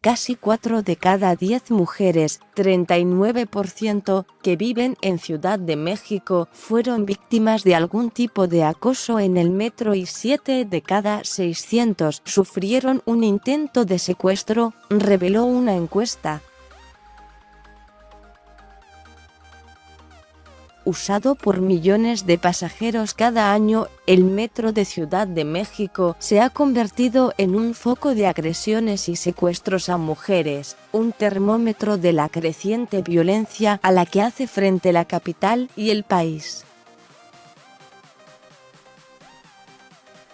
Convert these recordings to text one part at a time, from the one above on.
casi 4 de cada 10 mujeres, 39%, que viven en Ciudad de México fueron víctimas de algún tipo de acoso en el metro y 7 de cada 600 sufrieron un intento de secuestro, reveló una encuesta. Usado por millones de pasajeros cada año, el metro de Ciudad de México se ha convertido en un foco de agresiones y secuestros a mujeres, un termómetro de la creciente violencia a la que hace frente la capital y el país.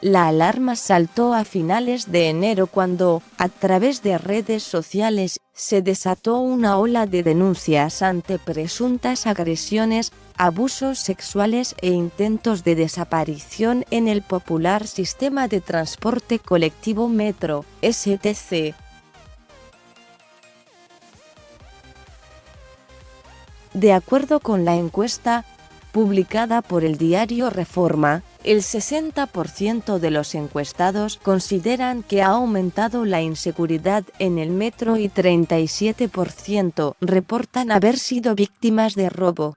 La alarma saltó a finales de enero cuando, a través de redes sociales, se desató una ola de denuncias ante presuntas agresiones, abusos sexuales e intentos de desaparición en el popular sistema de transporte colectivo Metro, STC. De acuerdo con la encuesta, publicada por el diario Reforma, el 60% de los encuestados consideran que ha aumentado la inseguridad en el metro y 37% reportan haber sido víctimas de robo.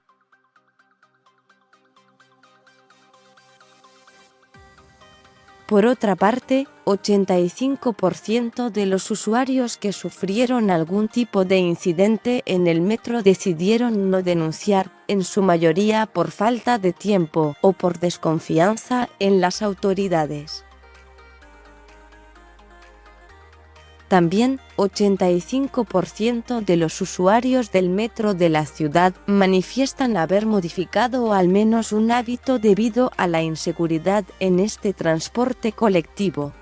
Por otra parte, 85% de los usuarios que sufrieron algún tipo de incidente en el metro decidieron no denunciar, en su mayoría por falta de tiempo o por desconfianza en las autoridades. También, 85% de los usuarios del metro de la ciudad manifiestan haber modificado al menos un hábito debido a la inseguridad en este transporte colectivo.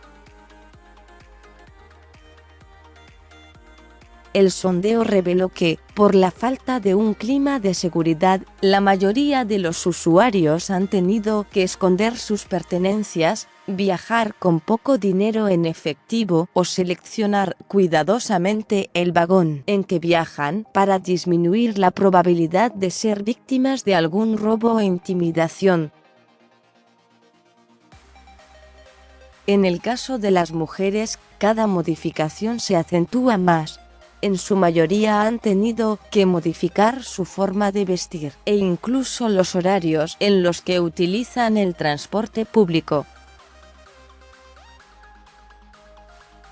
El sondeo reveló que, por la falta de un clima de seguridad, la mayoría de los usuarios han tenido que esconder sus pertenencias, viajar con poco dinero en efectivo o seleccionar cuidadosamente el vagón en que viajan para disminuir la probabilidad de ser víctimas de algún robo o intimidación. En el caso de las mujeres, cada modificación se acentúa más. En su mayoría han tenido que modificar su forma de vestir e incluso los horarios en los que utilizan el transporte público.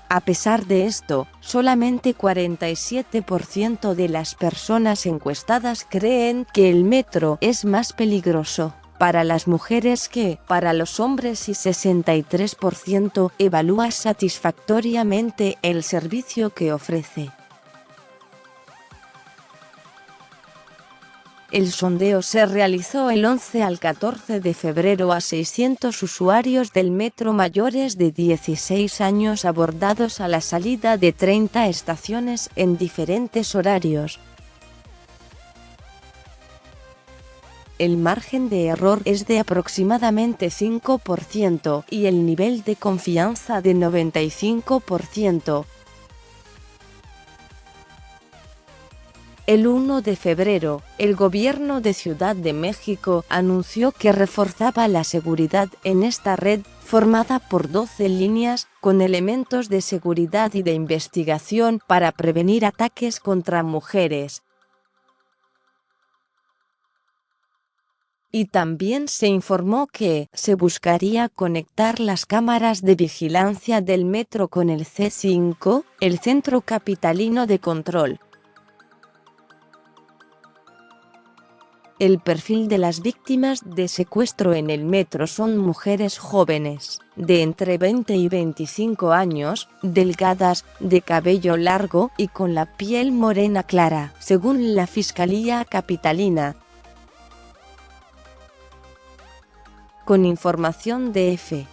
A pesar de esto, solamente 47% de las personas encuestadas creen que el metro es más peligroso para las mujeres que para los hombres y 63% evalúa satisfactoriamente el servicio que ofrece. El sondeo se realizó el 11 al 14 de febrero a 600 usuarios del metro mayores de 16 años abordados a la salida de 30 estaciones en diferentes horarios. El margen de error es de aproximadamente 5% y el nivel de confianza de 95%. El 1 de febrero, el gobierno de Ciudad de México anunció que reforzaba la seguridad en esta red, formada por 12 líneas, con elementos de seguridad y de investigación para prevenir ataques contra mujeres. Y también se informó que se buscaría conectar las cámaras de vigilancia del metro con el C5, el Centro Capitalino de Control. El perfil de las víctimas de secuestro en el metro son mujeres jóvenes, de entre 20 y 25 años, delgadas, de cabello largo y con la piel morena clara, según la Fiscalía Capitalina. Con información de F.